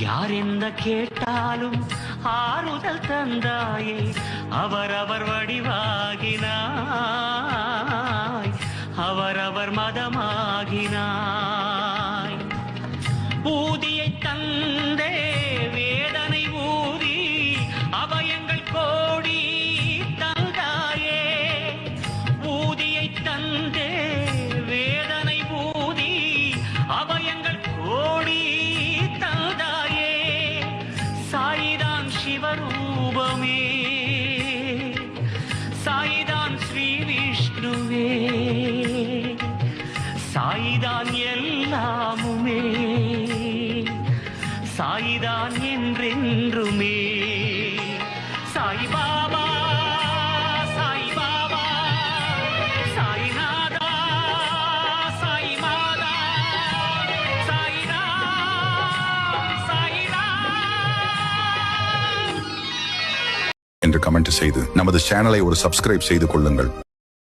யார் என்ன கேட்டாலும் ஆறுதல் தந்தாயே அவரவர் வடிவாகினாய் அவரவர் மதமாகினாய் ஊதியை தந்தே வேதனை ஊதி அபயங்கள் கோடி தந்தாயே ஊதியை தந்தே வேதனை ஊதி அபயங்கள் கோடி தந்தாயே சாயிதான் சிவரூபமே சாயிதான் ஸ்ரீ விஷ்ணுவே சாயிதான் எல்லாமுமே சாயிதான் என்றென்றுமே சாய் பாபா சாய் பாபா சாய்நாதா சாய் மாதா சாய்ராம் சாய்ராம் என்று கமெண்ட் செய்து நமது சேனலை ஒரு சப்ஸ்கிரைப் செய்து கொள்ளுங்கள்.